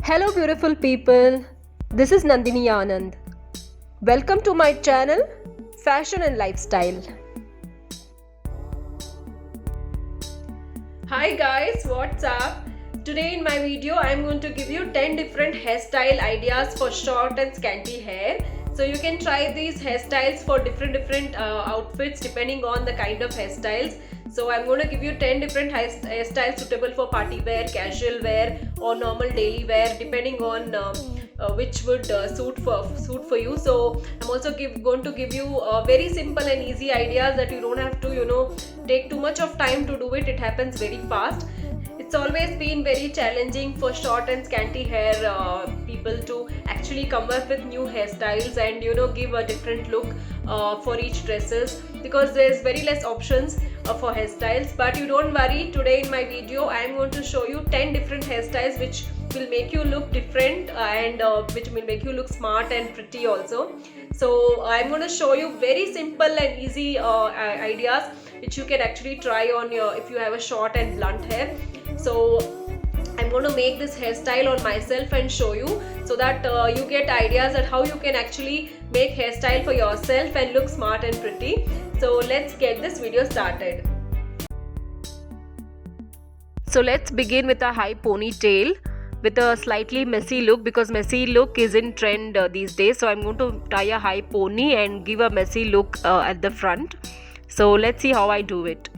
Hello beautiful people, this is Nandini Anand. Welcome to my channel Fashion and Lifestyle. Hi guys, what's up? Today in my video I am going to give you 10 different hairstyle ideas for short and scanty hair. So you can try these hairstyles for different outfits depending on the kind of hairstyles. So I'm going to give you 10 different hairstyles suitable for party wear, casual wear or normal daily wear depending on which would suit for you. So I'm also going to give you very simple and easy ideas that you don't have to take too much of time to do it. It happens very fast. It's always been very challenging for short and scanty hair people to actually come up with new hairstyles and give a different look for each dresses, because there's very less options for hairstyles. But you don't worry, today in my video I am going to show you 10 different hairstyles which will make you look different and which will make you look smart and pretty also. So I'm going to show you very simple and easy ideas which you can actually try on if you have a short and blunt hair. So I'm going to make this hairstyle on myself and show you, so that you get ideas at how you can actually make hairstyle for yourself and look smart and pretty. So let's get this video started. So let's begin with a high ponytail with a slightly messy look, because messy look is in trend these days. So I'm going to tie a high pony and give a messy look at the front. So let's see how I do it.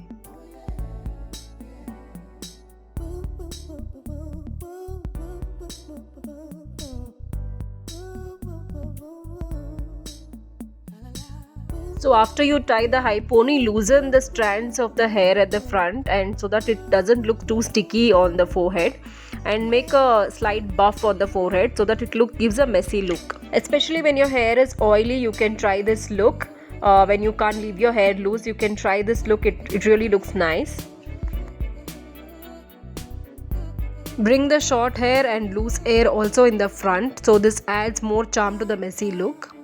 So after you tie the high pony, loosen the strands of the hair at the front, and so that it doesn't look too sticky on the forehead, and make a slight buff on the forehead so that it gives a messy look. Especially when your hair is oily, you can try this look. When you can't leave your hair loose, you can try this look. It really looks nice. Bring the short hair and loose hair also in the front, so this adds more charm to the messy look.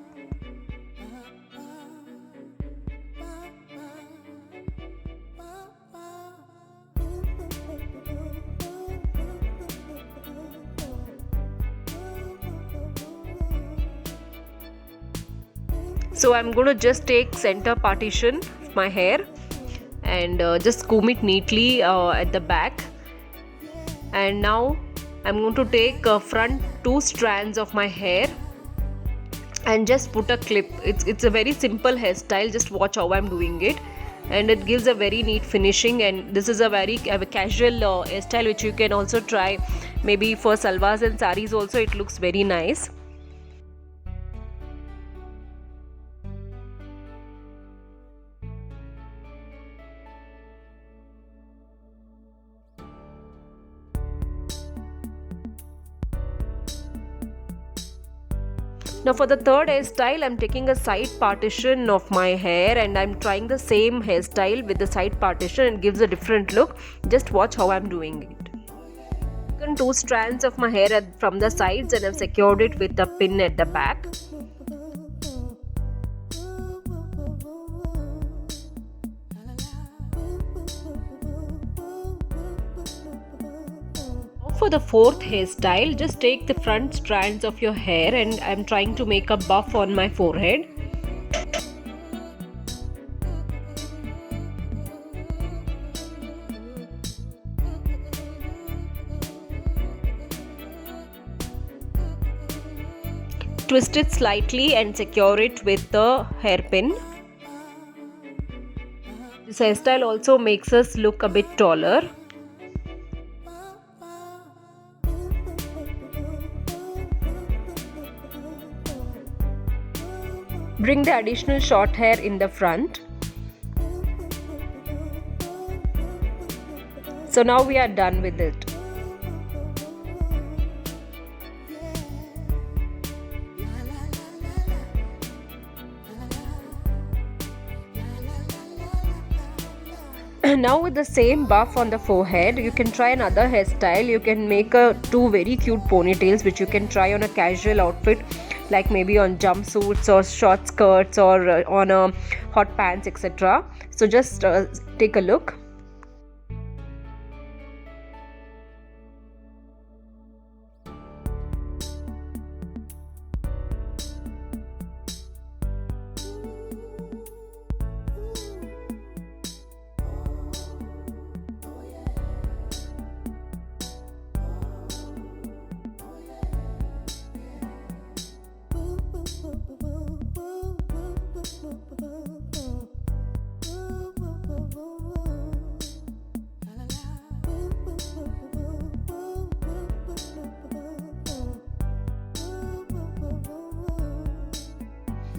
So I'm going to just take center partition of my hair and just comb it neatly at the back. And now I'm going to take front 2 strands of my hair and just put a clip. It's a very simple hairstyle. Just watch how I'm doing it, and it gives a very neat finishing. And this is a very casual hairstyle which you can also try maybe for salwars and saris also. It looks very nice. Now for the third hairstyle, I'm taking a side partition of my hair and I'm trying the same hairstyle with the side partition. It gives a different look. Just watch how I'm doing it. I've taken 2 strands of my hair from the sides and I've secured it with a pin at the back. For the fourth hairstyle, just take the front strands of your hair and I'm trying to make a buff on my forehead. Twist it slightly and secure it with the hairpin. This hairstyle also makes us look a bit taller. Bring the additional short hair in the front. So now we are done with it. Now with the same buff on the forehead, you can try another hairstyle. You can make 2 very cute ponytails which you can try on a casual outfit, like maybe on jumpsuits or short skirts or on hot pants, etc. So just take a look.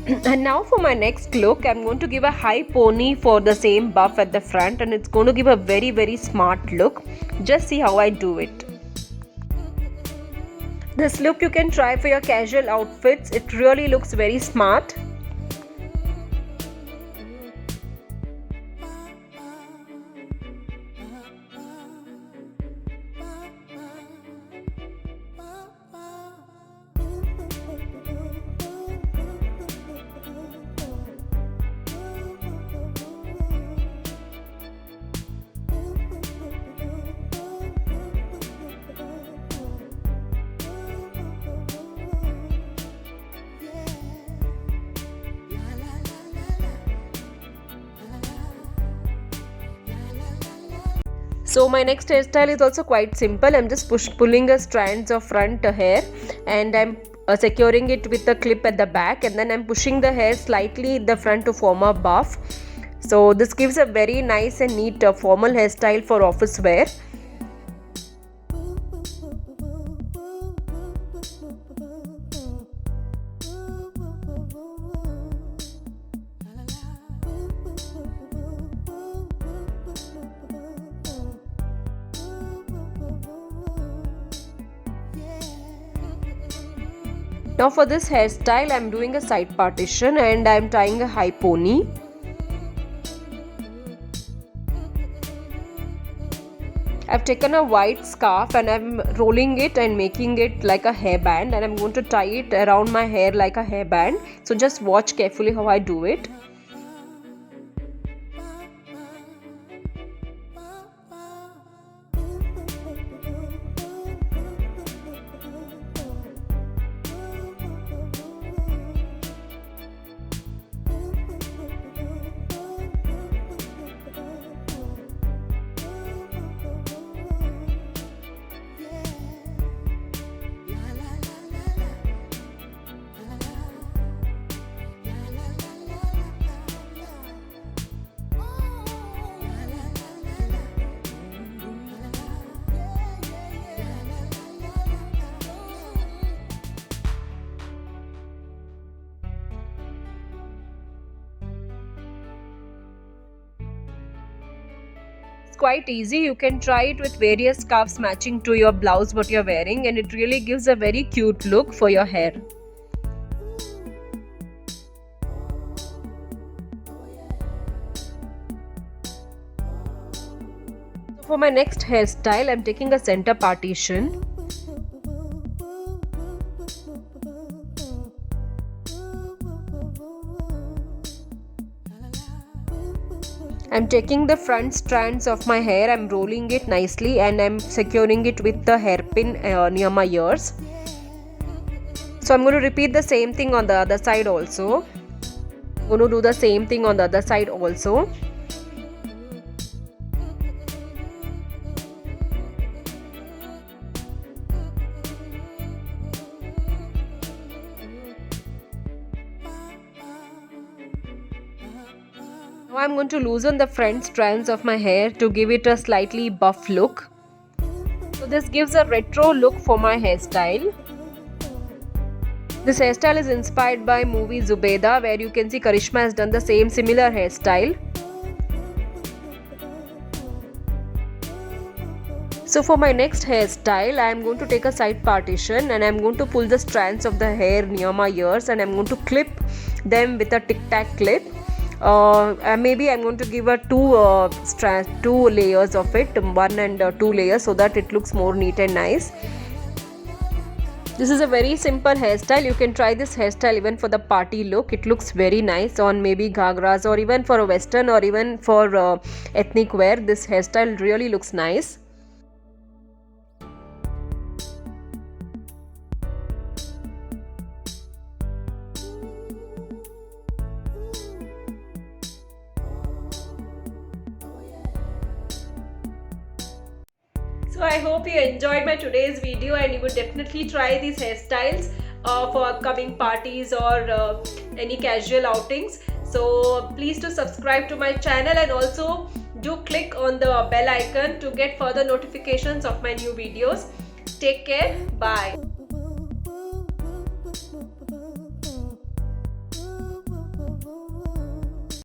And now for my next look, I'm going to give a high pony for the same buff at the front, and it's going to give a very smart look. Just see how I do it. This look you can try for your casual outfits. It really looks very smart. So my next hairstyle is also quite simple. I'm just pulling a strands of front hair, and I'm securing it with a clip at the back, and then I'm pushing the hair slightly in the front to form a buff. So this gives a very nice and neat formal hairstyle for office wear. Now for this hairstyle, I'm doing a side partition and I'm tying a high pony. I've taken a white scarf and I'm rolling it and making it like a hairband, and I'm going to tie it around my hair like a hairband. So just watch carefully how I do it. It's quite easy. You can try it with various scarves matching to your blouse what you're wearing, and it really gives a very cute look for your hair. For my next hairstyle, I'm taking a center partition. I'm taking the front strands of my hair, I'm rolling it nicely and I'm securing it with the hairpin near my ears. So I'm going to repeat the same thing on the other side also. I'm going to do the same thing on the other side also. Now I'm going to loosen the front strands of my hair to give it a slightly buff look. So this gives a retro look for my hairstyle. This hairstyle is inspired by movie Zubeda, where you can see Karishma has done the same similar hairstyle. So for my next hairstyle, I am going to take a side partition and I am going to pull the strands of the hair near my ears and I am going to clip them with a tic-tac clip. Maybe I'm going to give a two layers of it, one and two layers, so that it looks more neat and nice. This is a very simple hairstyle. You can try this hairstyle even for the party look. It looks very nice on maybe ghagras or even for a western or even for ethnic wear. This hairstyle really looks nice. So I hope you enjoyed my today's video and you would definitely try these hairstyles for upcoming parties or any casual outings. So please do subscribe to my channel and also do click on the bell icon to get further notifications of my new videos. Take care. Bye.